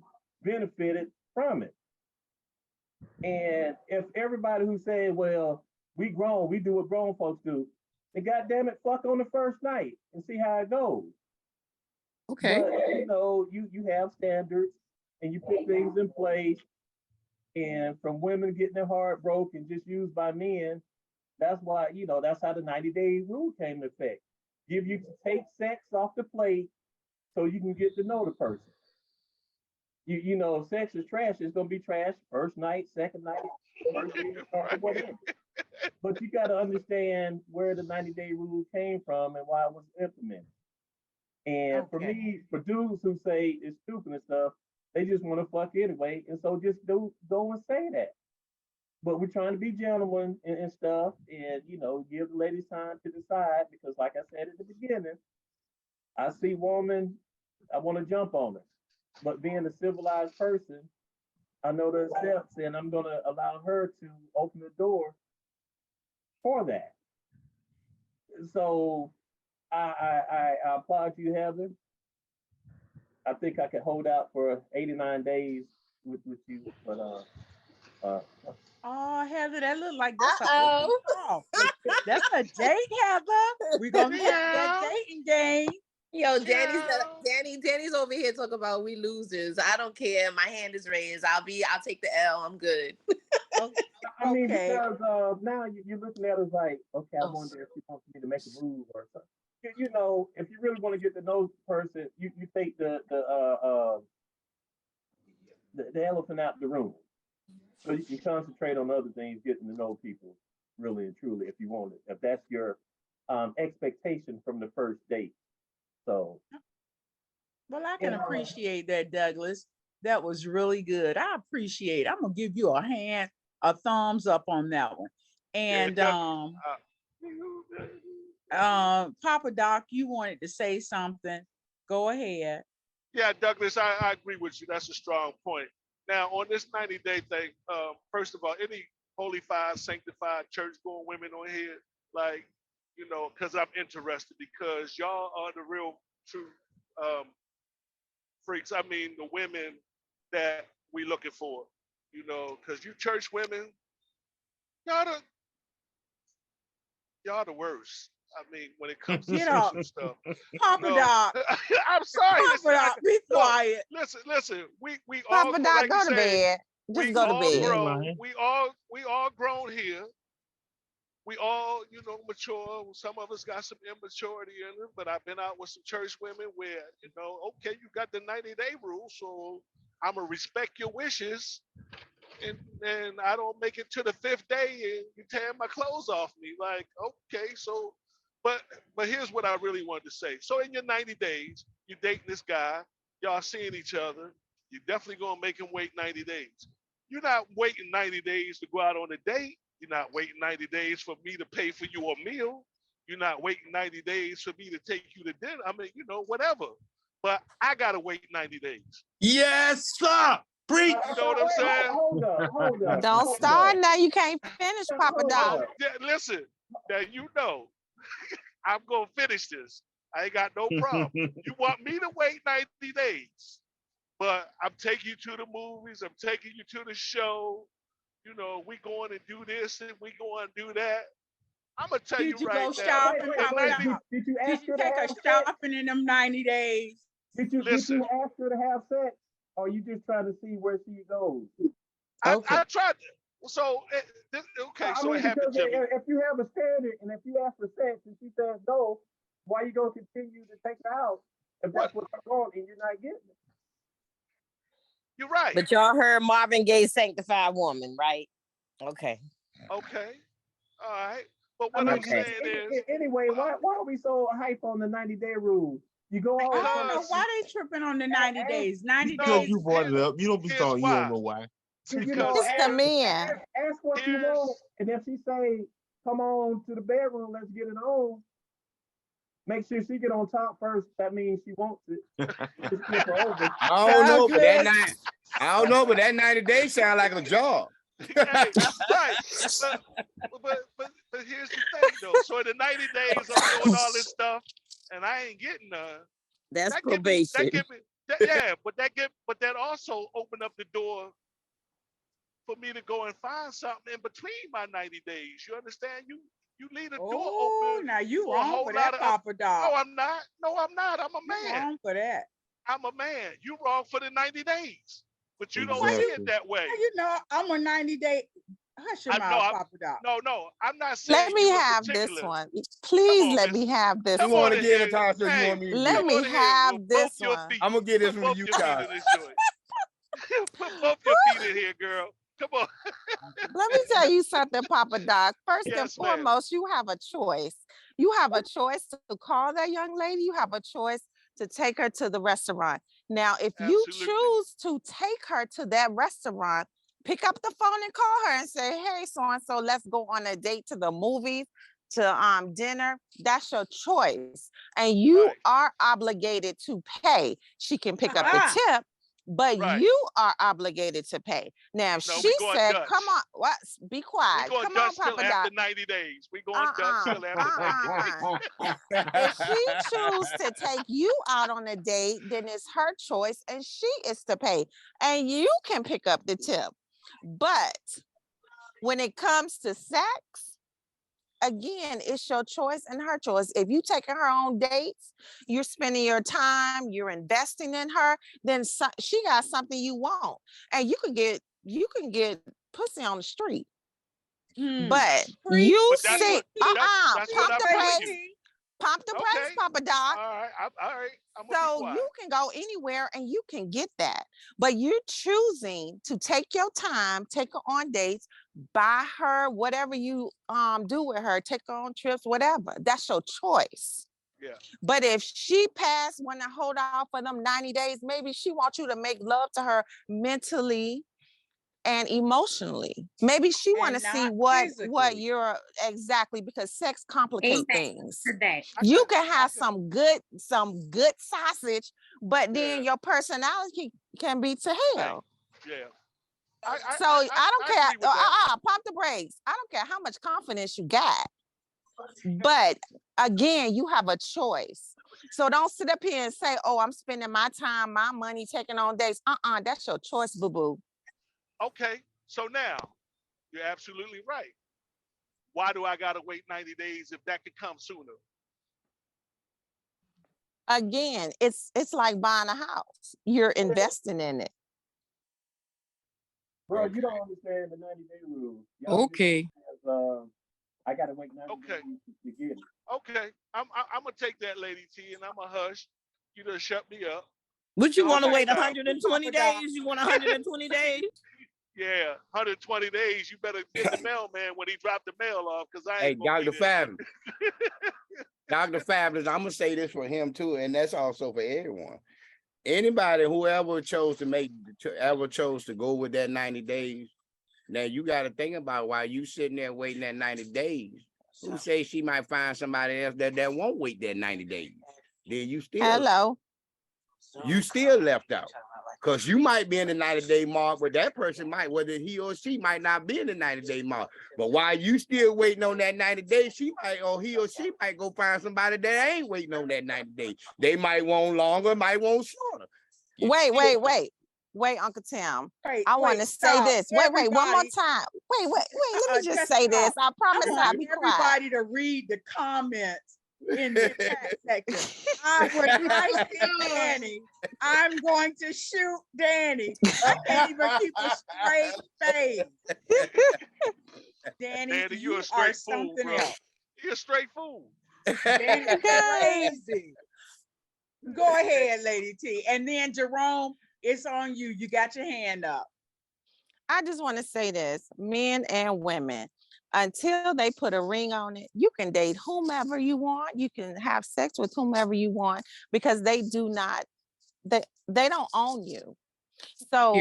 [SPEAKER 12] benefited from it. And if everybody who said, well, we grown, we do what grown folks do, then goddamn it, fuck on the first night and see how it goes.
[SPEAKER 6] Okay.
[SPEAKER 12] But you know, you have standards and you put things in place. And from women getting their heart broke and just used by men, that's why, you know, that's how the 90-day rule came to effect. Give you to take sex off the plate so you can get to know the person. You know, if sex is trash, it's gonna be trash first night, second night, first year, or whatever. But you got to understand where the 90-day rule came from and why it was implemented. And for me, for dudes who say it's stupid and stuff, they just want to fuck anyway, and so just go and say that. But we're trying to be gentlemen and stuff, and you know, give the ladies time to decide, because like I said at the beginning, I see woman, I want to jump on her. But being a civilized person, I know the steps, and I'm gonna allow her to open the door for that. So I applaud you, Heather. I think I could hold out for 89 days with you, but
[SPEAKER 2] oh, Heather, that look like that's a date, Heather. We're gonna get that dating game.
[SPEAKER 6] Yo, Danny's over here talking about we losers. I don't care. My hand is raised. I'll take the L. I'm good.
[SPEAKER 12] I mean, because now you're looking at us like, okay, I wonder if she wants me to make a move or something. You know, if you really want to get to know the person, you take the elephant out the room, so you can concentrate on other things, getting to know people really and truly, if you want it. If that's your expectation from the first date. So,
[SPEAKER 2] well, I can appreciate that, Douglas. That was really good. I appreciate it. I'm gonna give you a thumbs up on that one. And Papa Doc, you wanted to say something. Go ahead.
[SPEAKER 10] Yeah, Douglas, I agree with you. That's a strong point. Now, on this 90-day thing, first of all, any holified, sanctified, church-going women on here, like, because I'm interested, because y'all are the real, true freaks. I mean, the women that we looking for, because you church women, y'all the, y'all the worst. I mean, when it comes to sexual stuff.
[SPEAKER 2] Papa Doc.
[SPEAKER 10] I'm sorry.
[SPEAKER 2] Papa Doc, be quiet.
[SPEAKER 10] Listen. We
[SPEAKER 3] Papa
[SPEAKER 10] all
[SPEAKER 3] Doc,
[SPEAKER 10] like
[SPEAKER 3] go to bed. Just go to bed.
[SPEAKER 10] Grown. We all grown here. We all, mature. Some of us got some immaturity in it, but I've been out with some church women where, okay, you got the 90-day rule, so I'm gonna respect your wishes. And I don't make it to the 5th day and you tearing my clothes off me. Like, okay, so but here's what I really wanted to say. So in your 90 days, you're dating this guy, y'all seeing each other, you're definitely gonna make him wait 90 days. You're not waiting 90 days to go out on a date. You're not waiting 90 days for me to pay for you a meal. You're not waiting 90 days for me to take you to dinner. I mean, whatever. But I gotta wait 90 days.
[SPEAKER 5] Yes, sir. Preach.
[SPEAKER 10] You know what I'm saying?
[SPEAKER 12] Hold up.
[SPEAKER 3] Don't start now. You can't finish, Papa Doc.
[SPEAKER 10] Yeah, listen, now I'm gonna finish this. I ain't got no problem. You want me to wait 90 days, but I'm taking you to the movies. I'm taking you to the show. We going to do this and we going to do that. I'm gonna tell you right now.
[SPEAKER 2] Did you go shopping, Papa Doc?
[SPEAKER 12] Did you ask her
[SPEAKER 2] take
[SPEAKER 12] to
[SPEAKER 2] her shopping in them 90 days?
[SPEAKER 12] Did you ask her to have sex? Or are you just trying to see where she goes?
[SPEAKER 10] I tried. So it happened to me.
[SPEAKER 12] If you have a standard and if you ask for sex and she says no, why you gonna continue to take her out if that's what you want and you're not getting it?
[SPEAKER 10] You're right.
[SPEAKER 13] But y'all heard Marvin Gaye's "Sanctified Woman," right? Okay.
[SPEAKER 10] Okay. All right. But what I'm saying is,
[SPEAKER 12] anyway, why are we so hype on the 90-day rule? You go all.
[SPEAKER 2] I don't know why they tripping on the 90 days. 90
[SPEAKER 4] because
[SPEAKER 2] days.
[SPEAKER 4] You brought it up. You don't be talking. You don't know why.
[SPEAKER 3] It's the man.
[SPEAKER 12] Ask what you want, and if she say, "Come on to the bedroom, let's get it on." Make sure she get on top first. That means she wants it. Just flip her over.
[SPEAKER 9] I don't know, but that 90 days sound like a job.
[SPEAKER 10] Right. But here's the thing though. So in the 90 days I'm doing all this stuff and I ain't getting none.
[SPEAKER 13] That's probation.
[SPEAKER 10] But that also opened up the door for me to go and find something in between my 90 days. You understand? You leave the door open.
[SPEAKER 2] Now you wrong for that, Papa Doc.
[SPEAKER 10] No, I'm not. I'm a man.
[SPEAKER 2] You wrong for that.
[SPEAKER 10] I'm a man. You wrong for the 90 days. But you don't see it that way.
[SPEAKER 2] I'm a 90-day. Hush your mouth, Papa Doc.
[SPEAKER 10] No, I'm not saying.
[SPEAKER 3] Let me have this one. Please let me have this one.
[SPEAKER 9] You want to get it, Tasha?
[SPEAKER 3] Let me have this one.
[SPEAKER 9] I'm gonna get this from you, Tasha.
[SPEAKER 10] Put both your feet in here, girl. Come on.
[SPEAKER 3] Let me tell you something, Papa Doc. First and foremost, you have a choice. You have a choice to call that young lady. You have a choice to take her to the restaurant. Now, if you choose to take her to that restaurant, pick up the phone and call her and say, "Hey, so-and-so, let's go on a date to the movies, to dinner." That's your choice. And you are obligated to pay. She can pick up the tip, but you are obligated to pay. Now, if she said, Dutch. "Come on, what? Be quiet. Come on, Papa Doc."
[SPEAKER 10] After 90 days. We going Dutch till after 90 days.
[SPEAKER 3] If she chooses to take you out on a date, then it's her choice and she is to pay. And you can pick up the tip. But when it comes to sex, again, it's your choice and her choice. If you taking her on dates, you're spending your time, you're investing in her, then she got something you want. And you can get pussy on the street. But you say, pump the brakes, Papa Doc.
[SPEAKER 10] All right.
[SPEAKER 3] So you can go anywhere and you can get that. But you're choosing to take your time, take her on dates, buy her whatever you do with her, take her on trips, whatever. That's your choice.
[SPEAKER 10] Yeah.
[SPEAKER 7] But if she want to hold out for them 90 days, maybe she wants you to make love to her mentally and emotionally. Maybe she want to see what you're exactly, because sex complicates things. You can have some good sausage, but then your personality can be to hell.
[SPEAKER 10] Yeah.
[SPEAKER 7] So I don't care. Pump the brakes. I don't care how much confidence you got. But again, you have a choice. So don't sit up here and say, oh, I'm spending my time, my money, taking on dates. That's your choice, boo-boo.
[SPEAKER 10] Okay. So now, you're absolutely right. Why do I gotta wait 90 days if that could come sooner?
[SPEAKER 7] Again, it's like buying a house. You're investing in it.
[SPEAKER 12] Bro, you don't understand the 90-day rule.
[SPEAKER 13] Okay.
[SPEAKER 12] I gotta wait 90 days to get it.
[SPEAKER 10] Okay. I'm gonna take that, Lady T, and I'm gonna hush. You done shut me up.
[SPEAKER 13] But you want to wait 120 days? You want 120 days?
[SPEAKER 10] Yeah, 120 days. You better get the mailman when he dropped the mail off, because I ain't
[SPEAKER 9] Dr. Fabulous. Dr. Fabulous, I'm gonna say this for him too, and that's also for everyone. Anybody who ever chose to go with that 90 days, now you got to think about why you sitting there waiting that 90 days. Who say she might find somebody else that won't wait that 90 days? Then you still left out. Because you might be in the 90-day mark, but that person might, whether he or she might not be in the 90-day mark. But while you still waiting on that 90 days, he or she might go find somebody that ain't waiting on that 90 days. They might want longer, might want shorter.
[SPEAKER 7] Wait, Uncle Tim. I want to say this. Wait, one more time. Wait. Let me just say this. I promise I'll be quiet.
[SPEAKER 2] Everybody to read the comments in the chat section. I see Danny. I'm going to shoot Danny. I can't even keep a straight face. Danny, you a straight fool, bro. You're a straight fool. Danny, crazy. Go ahead, Lady T. And then Jerome, it's on you. You got your hand up.
[SPEAKER 7] I just want to say this, men and women, until they put a ring on it, you can date whomever you want. You can have sex with whomever you want, because they don't own you. So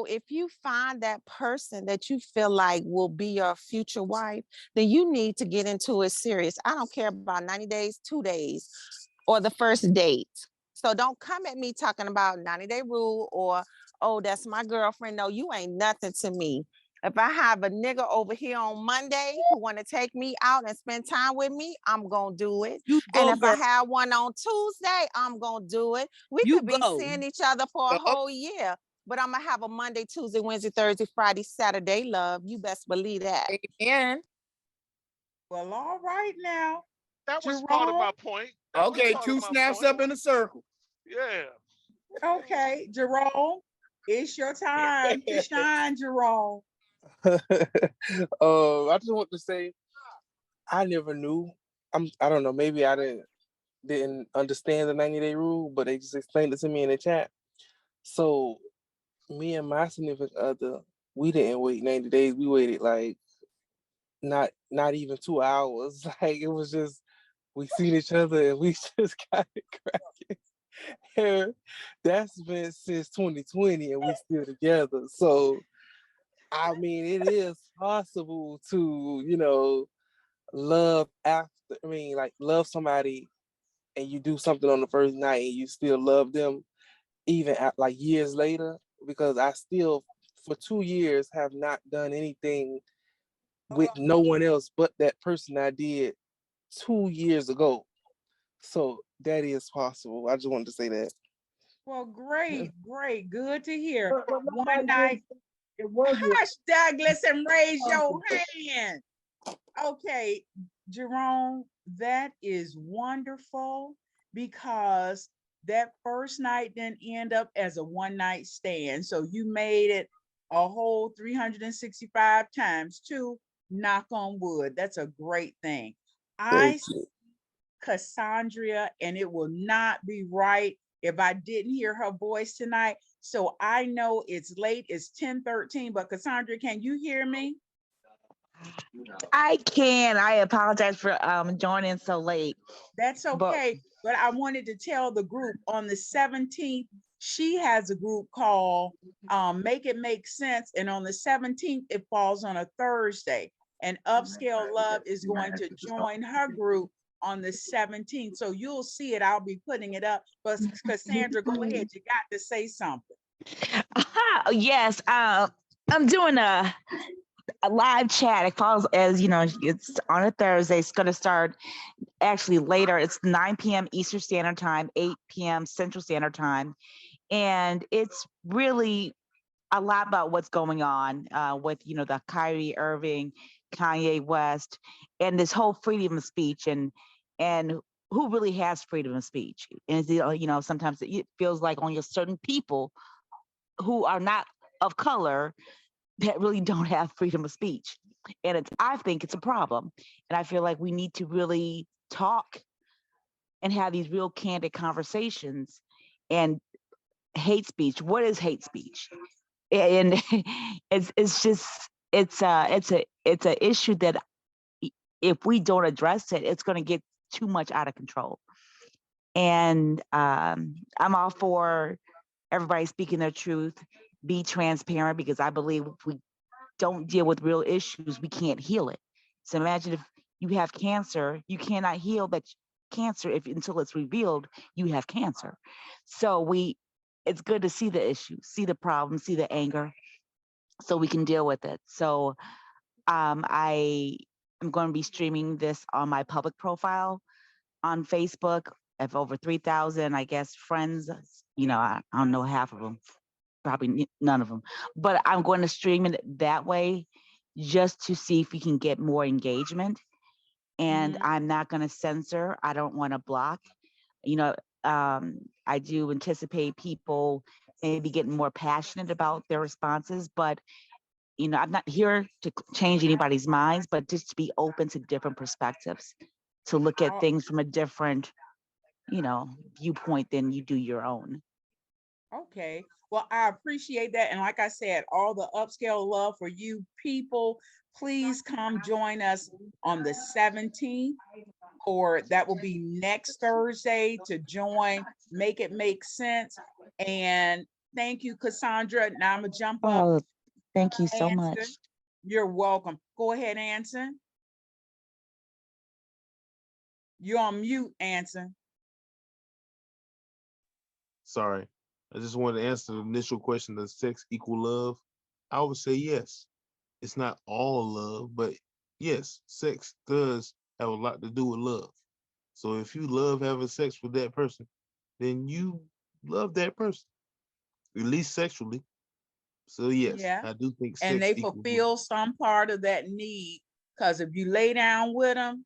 [SPEAKER 7] if you find that person that you feel like will be your future wife, then you need to get into it serious. I don't care about 90 days, 2 days, or the first date. So don't come at me talking about 90-day rule or, oh, that's my girlfriend. No, you ain't nothing to me. If I have a nigga over here on Monday who want to take me out and spend time with me, I'm going to do it. If I have one on Tuesday, I'm going to do it. We could be seeing each other for a whole year, but I'm going to have a Monday, Tuesday, Wednesday, Thursday, Friday, Saturday love. You best believe that.
[SPEAKER 13] Amen.
[SPEAKER 2] Well, all right now.
[SPEAKER 10] That was part of my point.
[SPEAKER 9] Okay, 2 snaps up in a circle.
[SPEAKER 10] Yeah.
[SPEAKER 2] Okay, Jerome, it's your time to shine, Jerome.
[SPEAKER 14] I just want to say, I never knew. I don't know. Maybe I didn't understand the 90-day rule, but they just explained it to me in the chat. So, me and my significant other, we didn't wait 90 days. We waited like not even 2 hours. Like it was just, we seen each other and we just got it cracking. And that's been since 2020 and we still together. So, I mean, it is possible to, love love somebody and you do something on the first night and you still love them even at like years later, because I still for 2 years have not done anything with no one else but that person I did 2 years ago. So that is possible. I just wanted to say that.
[SPEAKER 2] Well, great. Good to hear. One night. Hush, Douglas, and raise your hand. Okay, Jerome, that is wonderful, because that first night didn't end up as a one-night stand. So you made it a whole 365 times 2, knock on wood. That's a great thing. I see Cassandra, and it will not be right if I didn't hear her voice tonight. So I know it's late, it's 10:13, but Cassandra, can you hear me?
[SPEAKER 3] I can. I apologize for joining so late.
[SPEAKER 2] That's okay. But I wanted to tell the group on the 17th, she has a group called Make It Make Sense. And on the 17th, it falls on a Thursday. And Upscale Love is going to join her group on the 17th. So you'll see it. I'll be putting it up. But Cassandra, go ahead. You got to say something.
[SPEAKER 3] Yes. I'm doing a live chat. It falls, as you know, it's on a Thursday. It's going to start actually later. It's 9 p.m. Eastern Standard Time, 8 p.m. Central Standard Time. And it's really a lot about what's going on with, you know, the Kyrie Irving, Kanye West, and this whole freedom of speech and who really has freedom of speech. And, you know, sometimes it feels like only certain people who are not of color that really don't have freedom of speech. And I think it's a problem. And I feel like we need to really talk and have these real candid conversations. And hate speech, what is hate speech? And it's just it's a issue that if we don't address it, it's going to get too much out of control. And I'm all for everybody speaking their truth, be transparent, because I believe if we don't deal with real issues, we can't heal it. So imagine if you have cancer, you cannot heal that cancer until it's revealed you have cancer. So it's good to see the issue, see the problem, see the anger, so we can deal with it. So I am going to be streaming this on my public profile on Facebook. I have over 3,000, I guess, friends. You know, I don't know half of them, probably none of them, but I'm going to stream it that way just to see if we can get more engagement. And I'm not going to censor. I don't want to block. You know, I do anticipate people maybe getting more passionate about their responses, but you know, I'm not here to change anybody's minds, but just to be open to different perspectives, to look at things from a different, you know, viewpoint than you do your own.
[SPEAKER 2] Okay. Well, I appreciate that. And like I said, all the upscale love for you people. Please come join us on the 17th, or that will be next Thursday, to join Make It Make Sense. And thank you, Cassandra. Now I'm going to jump up.
[SPEAKER 3] Oh, thank you so much.
[SPEAKER 2] You're welcome. Go ahead, Anson. You're on mute, Anson.
[SPEAKER 4] Sorry. I just wanted to answer the initial question, does sex equal love? I would say yes. It's not all love, but yes, sex does have a lot to do with love. So if you love having sex with that person, then you love that person, at least sexually. So yes,
[SPEAKER 2] Yeah.
[SPEAKER 4] I do think sex
[SPEAKER 2] and they
[SPEAKER 4] equals
[SPEAKER 2] fulfill
[SPEAKER 4] love.
[SPEAKER 2] some part of that need, because if you lay down with them,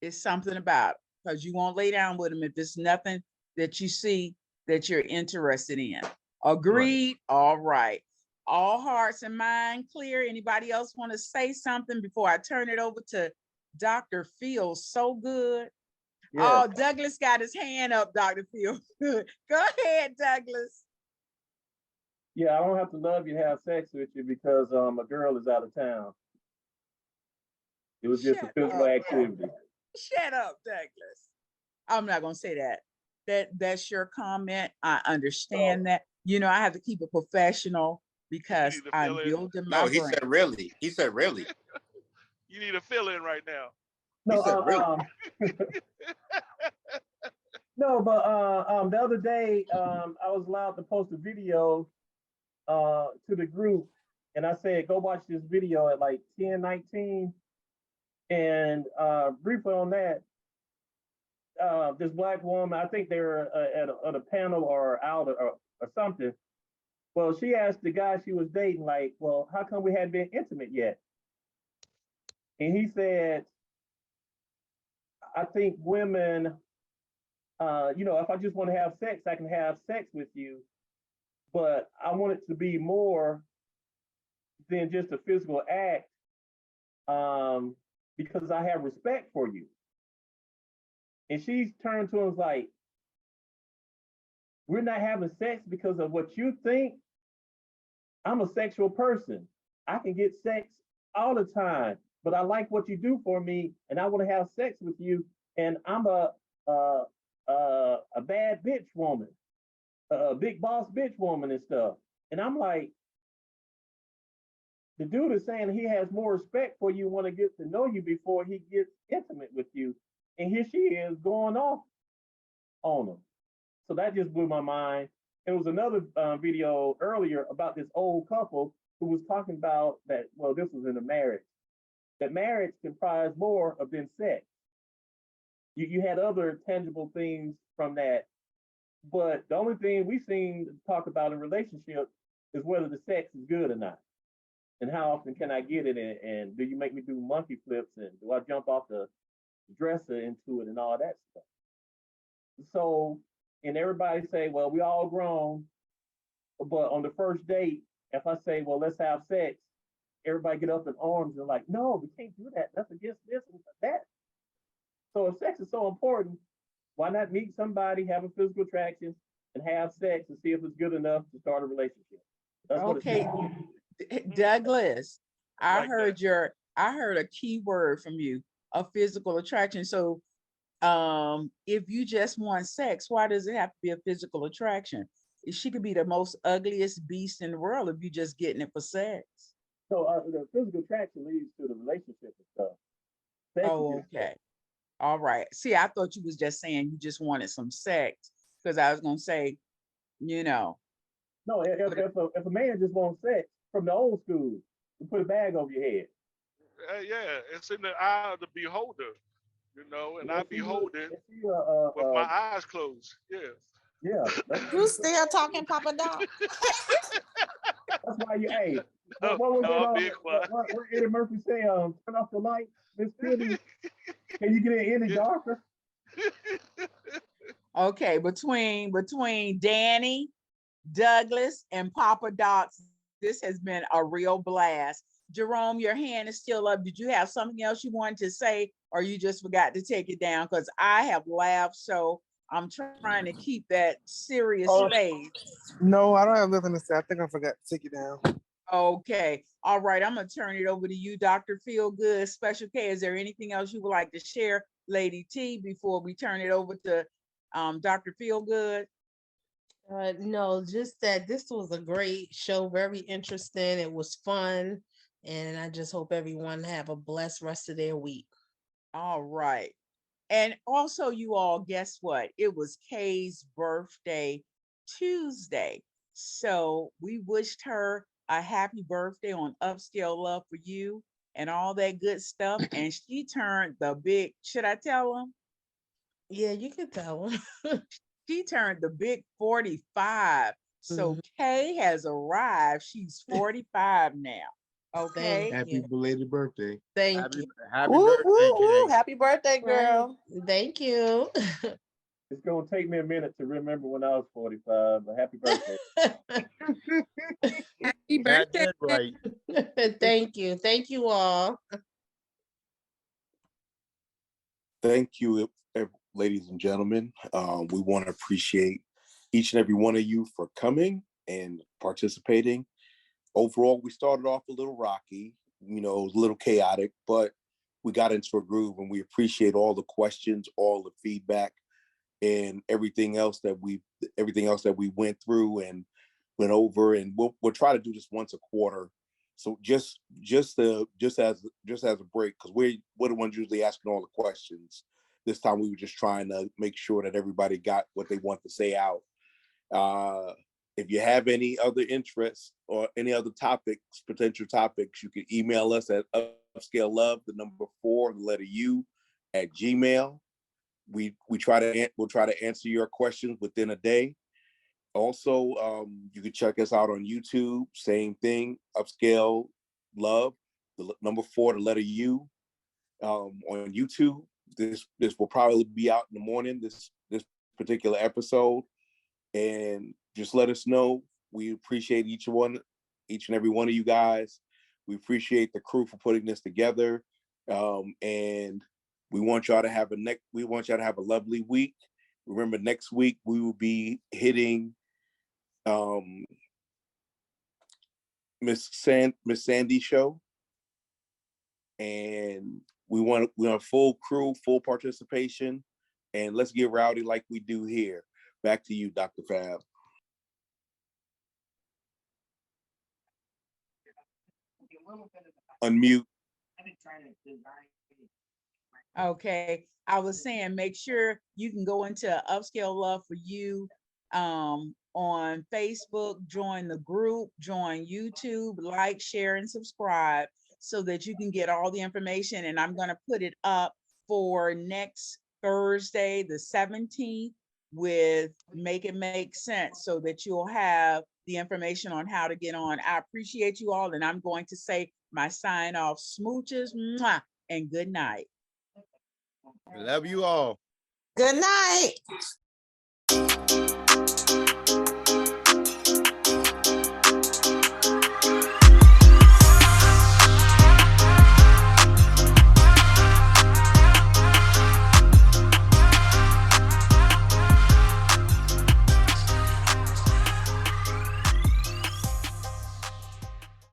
[SPEAKER 2] it's something about it, because you won't lay down with them if there's nothing that you see that you're interested in. Agreed? Right. All right. All hearts and mind clear. Anybody else want to say something before I turn it over to Dr. Phil? So good. Yeah. Oh, Douglas got his hand up, Dr. Phil. Go ahead, Douglas.
[SPEAKER 12] Yeah, I don't have to love you to have sex with you because a girl is out of town. It was just a physical activity.
[SPEAKER 2] Shut up, Douglas. I'm not gonna say that. That's your comment. I understand that. You know, I have to keep it professional because I'm building my brain.
[SPEAKER 9] He said really. He said really.
[SPEAKER 10] You need a fill-in right now.
[SPEAKER 12] No, no, but the other day I was allowed to post a video to the group, and I said go watch this video at like 10:19. And briefly on that, this Black woman, I think they were at a panel or out or something. Well, she asked the guy she was dating, like, well, how come we hadn't been intimate yet? And he said, I think women, you know, if I just want to have sex, I can have sex with you. But I want it to be more than just a physical act, because I have respect for you. And she turned to him and was like, we're not having sex because of what you think. I'm a sexual person. I can get sex all the time. But I like what you do for me, and I want to have sex with you. And I'm a a bad bitch woman, a big boss bitch woman and stuff. And I'm like, the dude is saying he has more respect for you, want to get to know you before he gets intimate with you. And here she is going off on him. So that just blew my mind. There was another video earlier about this old couple who was talking about that. Well, this was in a marriage. That marriage comprised more of than sex. You had other tangible things from that, but the only thing we seem to talk about in relationships is whether the sex is good or not, and how often can I get it, and do you make me do monkey flips, and do I jump off the dresser into it, and all that stuff. So, and everybody say, well, we all grown, but on the first date, if I say, well, let's have sex, everybody get up in arms and like, no, we can't do that. That's against this and that. So if sex is so important, why not meet somebody, have a physical attraction, and have sex and see if it's good enough to start a relationship? That's
[SPEAKER 2] okay, Douglas, I heard a key word from you, a physical attraction. So if you just want sex, why does it have to be a physical attraction? She could be the most ugliest beast in the world if you're just getting it for sex.
[SPEAKER 12] So the physical attraction leads to the relationship and stuff. Sex
[SPEAKER 2] okay. All right. See, I thought you was just saying you just wanted some sex, because I was gonna say, you know.
[SPEAKER 12] No, if a man just wants sex from the old school, you put a bag over your head.
[SPEAKER 10] Yeah, it's in the eye of the beholder, you know, and I behold it with my eyes closed. Yeah.
[SPEAKER 12] Yeah.
[SPEAKER 7] You still talking, Papa Doc?
[SPEAKER 12] That's why you, hey,
[SPEAKER 10] no,
[SPEAKER 12] what was
[SPEAKER 10] it?
[SPEAKER 12] What Eddie Murphy say? Turn off the light, Miss Kitty. Can you get it any darker?
[SPEAKER 2] Okay, between Danny, Douglas, and Papa Docs, this has been a real blast. Jerome, your hand is still up. Did you have something else you wanted to say, or you just forgot to take it down? Because I have laughed, so I'm trying to keep that serious face.
[SPEAKER 14] No, I don't have nothing to say. I think I forgot to take it down.
[SPEAKER 2] Okay. All right. I'm going to turn it over to you, Dr. Feelgood. Special K, is there anything else you would like to share, Lady T, before we turn it over to Dr. Feelgood?
[SPEAKER 11] No, just that this was a great show, very interesting. It was fun, and I just hope everyone have a blessed rest of their week.
[SPEAKER 2] All right. And also, you all, guess what? It was Kay's birthday Tuesday. So we wished her a happy birthday on Upscale Love for You and all that good stuff. And she turned the big, should I tell them?
[SPEAKER 11] Yeah, you can tell them.
[SPEAKER 2] She turned the big 45. So Kay has arrived. She's 45 now. Okay.
[SPEAKER 4] Happy belated birthday.
[SPEAKER 11] Thank you.
[SPEAKER 9] Happy birthday, Kay.
[SPEAKER 6] Happy birthday, girl.
[SPEAKER 11] Right. Thank you.
[SPEAKER 12] It's gonna take me a minute to remember when I was 45, but happy birthday.
[SPEAKER 13] Happy birthday.
[SPEAKER 9] Right.
[SPEAKER 11] Thank you. Thank you all.
[SPEAKER 1] Thank you, ladies and gentlemen. We want to appreciate each and every one of you for coming and participating. Overall, we started off a little rocky, a little chaotic, but we got into a groove, and we appreciate all the questions, all the feedback, and everything else that we went through and went over. And we'll try to do this once a quarter. So just as a break, because we're the ones usually asking all the questions. This time we were just trying to make sure that everybody got what they want to say out. If you have any other interests or any other potential topics, you can email us at upscalelove, 4, the letter U, at Gmail. We'll try to answer your questions within a day. Also, you can check us out on YouTube. Same thing, Upscale Love, the 4, the letter U, on YouTube. This will probably be out in the morning. This particular episode, and just let us know. We appreciate each and every one of you guys. We appreciate the crew for putting this together, and we want y'all to have a lovely week. Remember, next week we will be hitting Miss Sandy's show.
[SPEAKER 15] and we want a full crew, full participation, and let's get rowdy like we do here. Back to you, Dr. Fab. Unmute.
[SPEAKER 2] Okay, I was saying, make sure you can go into Upscale Love for You on Facebook, join the group, join YouTube, like, share, and subscribe so that you can get all the information. And I'm going to put it up for next Thursday, the 17th, with Make It Make Sense, so that you'll have the information on how to get on. I appreciate you all, and I'm going to say my sign off. Smooches, mwah, and good night.
[SPEAKER 9] Love you all.
[SPEAKER 7] Good night.